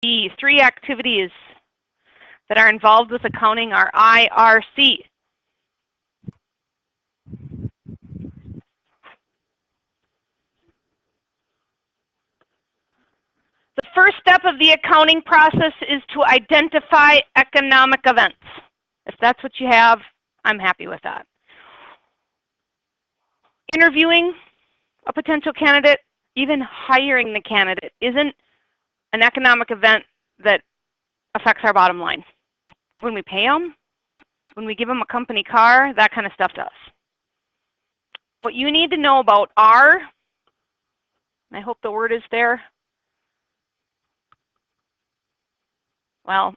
The 3 activities that are involved with accounting are IRC. The first step of the accounting process is to identify economic events. If that's what you have, I'm happy with that. Interviewing a potential candidate, even hiring the candidate, isn't an economic event that affects our bottom line. When we pay them, when we give them a company car, that kind of stuff does. What you need to know about are, I hope the word is there, well,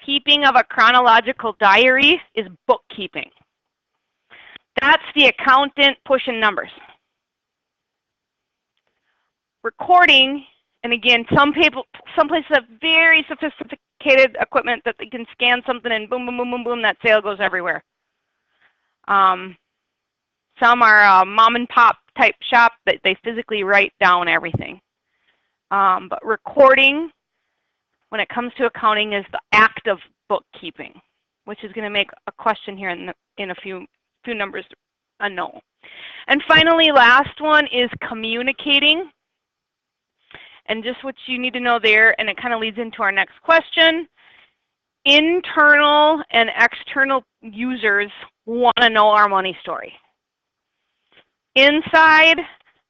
keeping of a chronological diary is bookkeeping. That's the accountant pushing numbers. Recording, and again, some places have very sophisticated equipment that they can scan something and boom, boom, boom, boom, boom, that sale goes everywhere. Some are a mom and pop type shop that they physically write down everything. But recording, when it comes to accounting, is the act of bookkeeping, which is going to make a question here in a few numbers a no. And finally, last one is communicating. And just what you need to know there, and it kind of leads into our next question. Internal and external users want to know our money story. Inside,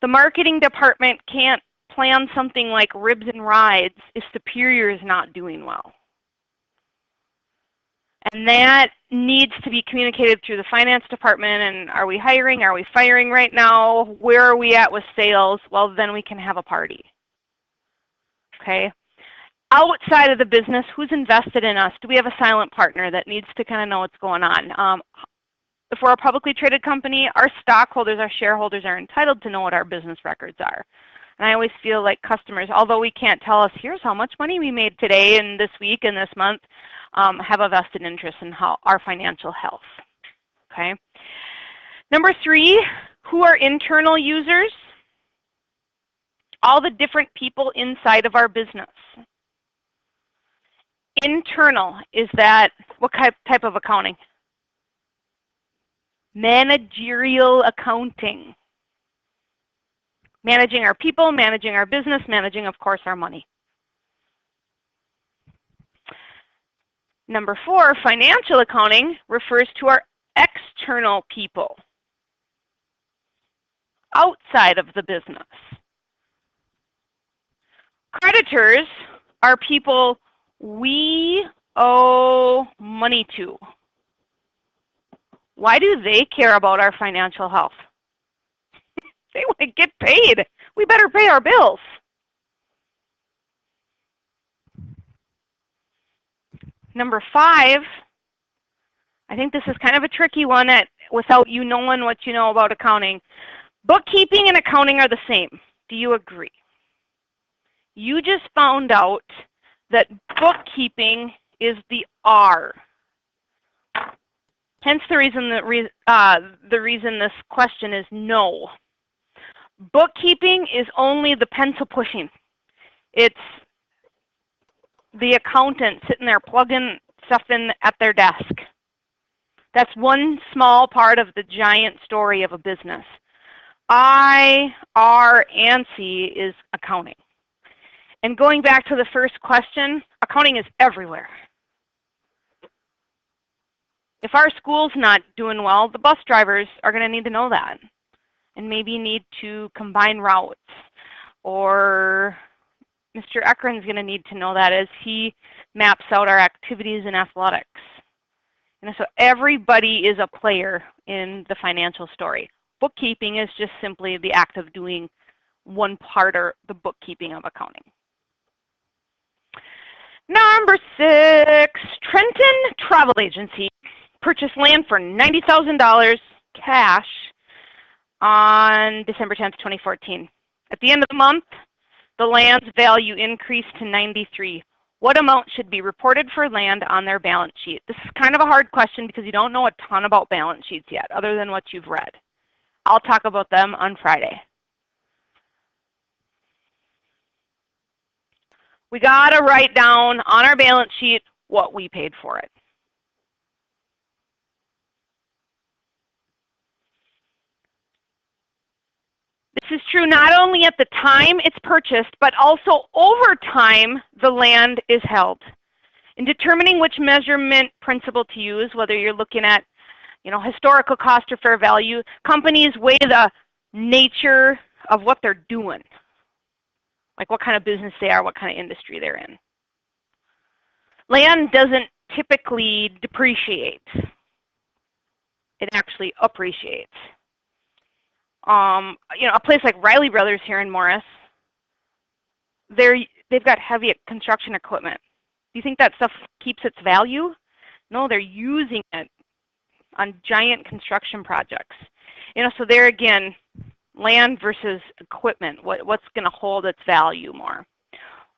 the marketing department can't plan something like ribs and rides if Superior is not doing well. And that needs to be communicated through the finance department. And are we hiring? Are we firing right now? Where are we at with sales? Well, then we can have a party. Okay. Outside of the business, who's invested in us? Do we have a silent partner that needs to kind of know what's going on? If we're a publicly traded company, our stockholders, our shareholders are entitled to know what our business records are. And I always feel like customers, although we can't tell us, here's how much money we made today and this week and this month, have a vested interest in our financial health. Okay. Number 3, who are internal users? All the different people inside of our business. Internal, is that what type of accounting? Managerial accounting. Managing our people, managing our business, managing, of course, our money. Number 4, financial accounting refers to our external people outside of the business. Creditors are people we owe money to. Why do they care about our financial health? They want to get paid. We better pay our bills. Number 5, I think this is kind of a tricky one that without you knowing what you know about accounting. Bookkeeping and accounting are the same. Do you agree? You just found out that bookkeeping is the R. Hence the reason this question is no. Bookkeeping is only the pencil pushing. It's the accountant sitting there plugging stuff in at their desk. That's one small part of the giant story of a business. I, R, and C is accounting. And going back to the first question, accounting is everywhere. If our school's not doing well, the bus drivers are going to need to know that and maybe need to combine routes. Or Mr. Ekron's going to need to know that as he maps out our activities in athletics. And so everybody is a player in the financial story. Bookkeeping is just simply the act of doing one part or the bookkeeping of accounting. Number 6, Trenton Travel Agency purchased land for $90,000 cash on December 10th, 2014. At the end of the month, the land's value increased to $93,000. What amount should be reported for land on their balance sheet? This is kind of a hard question because you don't know a ton about balance sheets yet, other than what you've read. I'll talk about them on Friday. We got to write down on our balance sheet what we paid for it. This is true not only at the time it's purchased, but also over time the land is held. In determining which measurement principle to use, whether you're looking at historical cost or fair value, companies weigh the nature of what they're doing, like what kind of business they are, what kind of industry they're in. Land doesn't typically depreciate. It actually appreciates. A place like Riley Brothers here in Morris, they've got heavy construction equipment. Do you think that stuff keeps its value? No, they're using it on giant construction projects. So there again, land versus equipment, what's going to hold its value more?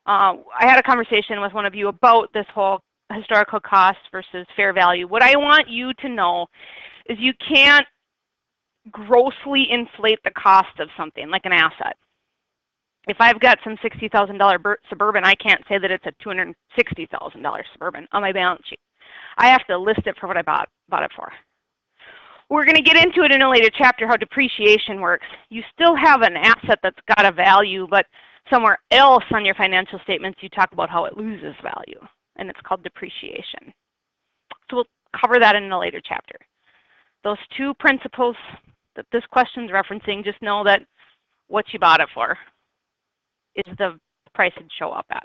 I had a conversation with one of you about this whole historical cost versus fair value. What I want you to know is you can't grossly inflate the cost of something like an asset. If I've got some $60,000 Suburban, I can't say that it's a $260,000 Suburban on my balance sheet. I have to list it for what I bought it for. We're going to get into it in a later chapter how depreciation works. You still have an asset that's got a value, but somewhere else on your financial statements you talk about how it loses value, and it's called depreciation. So we'll cover that in a later chapter. Those two principles that this question's referencing, just know that what you bought it for is the price it'd show up at.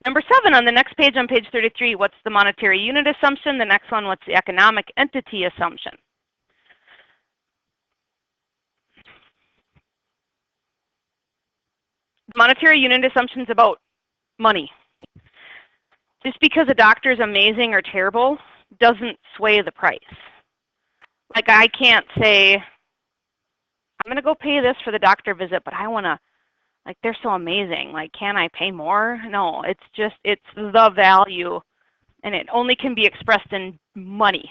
Number 7 on the next page, on page 33, what's the monetary unit assumption? The next one, what's the economic entity assumption? The monetary unit assumption is about money. Just because a doctor is amazing or terrible doesn't sway the price. Like I can't say, I'm going to go pay this for the doctor visit, but I want to, like they're so amazing. Like, can I pay more? No, it's the value, and it only can be expressed in money.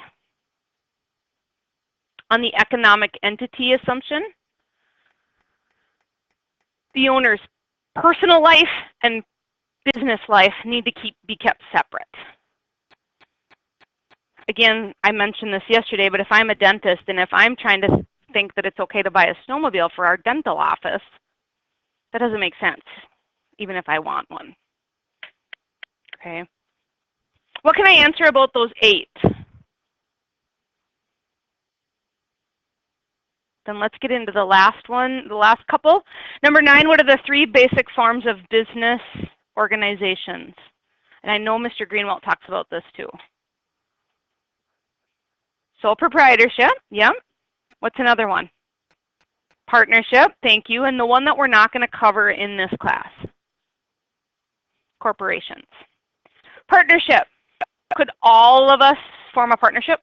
On the economic entity assumption, the owner's personal life and business life need to be kept separate. Again, I mentioned this yesterday, but if I'm a dentist and if I'm trying to think that it's okay to buy a snowmobile for our dental office, that doesn't make sense, even if I want one. Okay. What can I answer about those 8? Then let's get into the last one, the last couple. Number 9, what are the 3 basic forms of business organizations? And I know Mr. Greenwald talks about this too. Sole proprietorship, yep. What's another one? Partnership, thank you. And the one that we're not going to cover in this class, corporations. Partnership, could all of us form a partnership?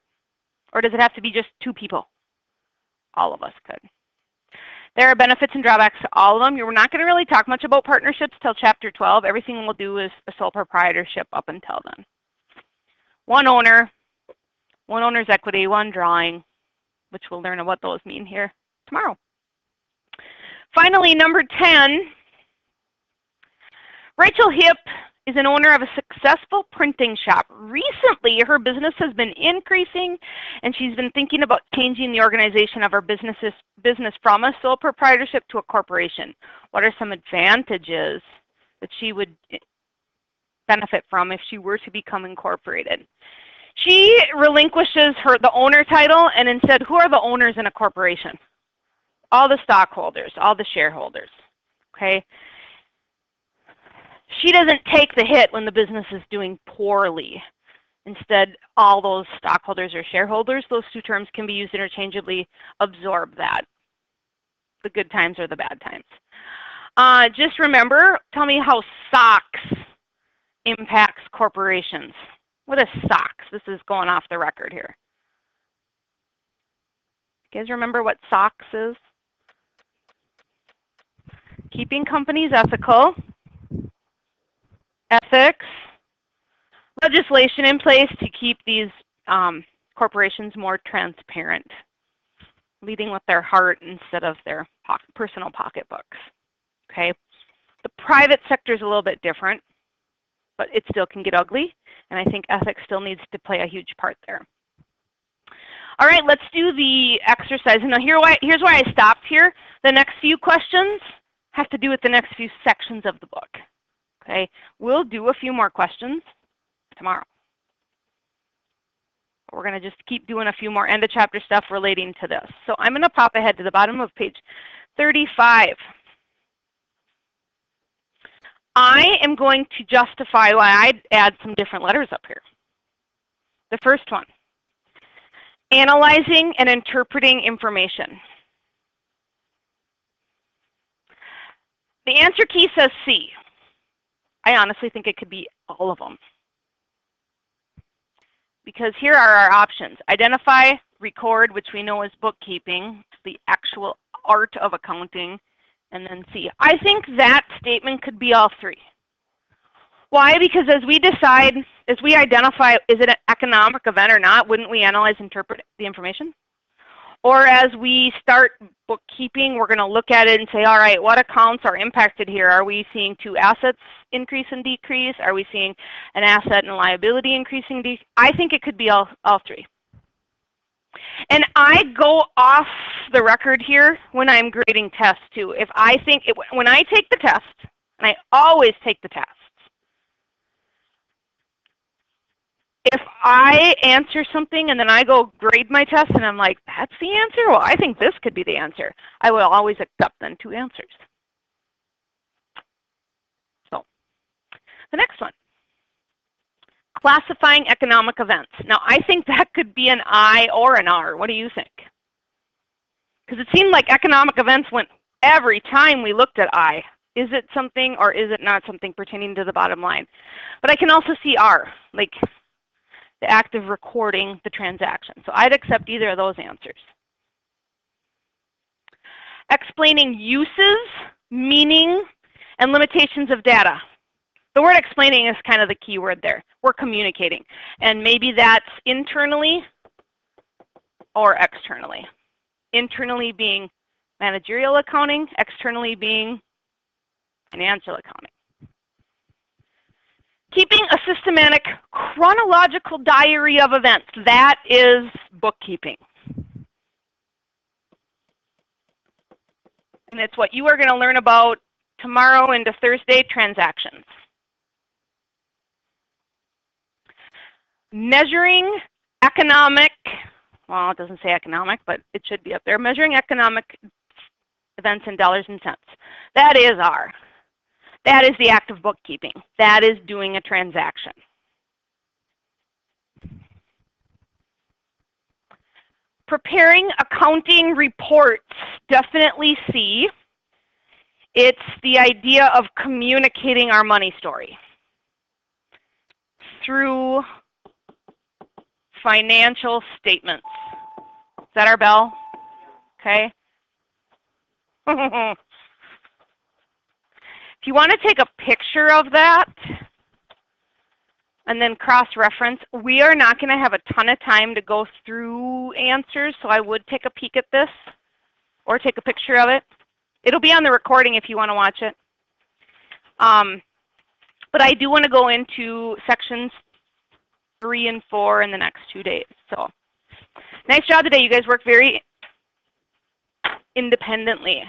Or does it have to be just 2 people? All of us could. There are benefits and drawbacks to all of them. We're not going to really talk much about partnerships till chapter 12. Everything we'll do is a sole proprietorship up until then. One owner, one owner's equity, one drawing, which we'll learn what those mean here tomorrow. Finally, number 10, Rachel Hipp is an owner of a successful printing shop. Recently, her business has been increasing, and she's been thinking about changing the organization of her business from a sole proprietorship to a corporation. What are some advantages that she would benefit from if she were to become incorporated? She relinquishes the owner title, and instead, who are the owners in a corporation? All the stockholders, all the shareholders, okay? She doesn't take the hit when the business is doing poorly. Instead, all those stockholders or shareholders, those 2 terms can be used interchangeably, absorb that, the good times or the bad times. Just remember, tell me how SOX impacts corporations. What is SOX? This is going off the record here. You guys remember what SOX is? Keeping companies ethical, ethics, legislation in place to keep these corporations more transparent, leading with their heart instead of their personal pocketbooks. Okay. The The private sector is a little bit different, but it still can get ugly, and I think ethics still needs to play a huge part there. All right, let's do the exercise. Now here's why I stopped here. The next few questions have to do with the next few sections of the book. Okay, we'll do a few more questions tomorrow. We're going to just keep doing a few more end of chapter stuff relating to this. So I'm going to pop ahead to the bottom of page 35. I am going to justify why I'd add some different letters up here. The first one, analyzing and interpreting information. The answer key says C. I honestly think it could be all of them. Because here are our options. Identify, record, which we know is bookkeeping, the actual art of accounting, and then C. I think that statement could be all three. Why? Because as we decide, as we identify, is it an economic event or not, wouldn't we analyze, interpret the information? Or as we start bookkeeping, we're going to look at it and say, all right, what accounts are impacted here? Are we seeing two assets increase and decrease? Are we seeing an asset and liability increasing? I think it could be all three. And I go off the record here when I'm grading tests too. If I think, when I take the test, and I always take the tests, if I answer something and then I go grade my test and I'm like, that's the answer? Well, I think this could be the answer. I will always accept then two answers. So, the next one. Classifying economic events. Now, I think that could be an I or an R. What do you think? Because it seemed like economic events went every time we looked at I. Is it something or is it not something pertaining to the bottom line? But I can also see R, like the act of recording the transaction. So I'd accept either of those answers. Explaining uses, meaning, and limitations of data. The word explaining is kind of the key word there. We're communicating. And maybe that's internally or externally. Internally being managerial accounting, externally being financial accounting. Keeping a systematic chronological diary of events. That is bookkeeping. And it's what you are going to learn about tomorrow into Thursday, transactions. Measuring economic, well, it doesn't say economic, but it should be up there. Measuring economic events in dollars and cents. That is R. That is the act of bookkeeping. That is doing a transaction. Preparing accounting reports, definitely C. It's the idea of communicating our money story through financial statements. Is that our bell? Okay. If you want to take a picture of that and then cross-reference, we are not going to have a ton of time to go through answers, so I would take a peek at this or take a picture of it. It'll be on the recording if you want to watch it. But I do want to go into sections 3 and 4 in the next 2 days. So nice job today. You guys work very independently.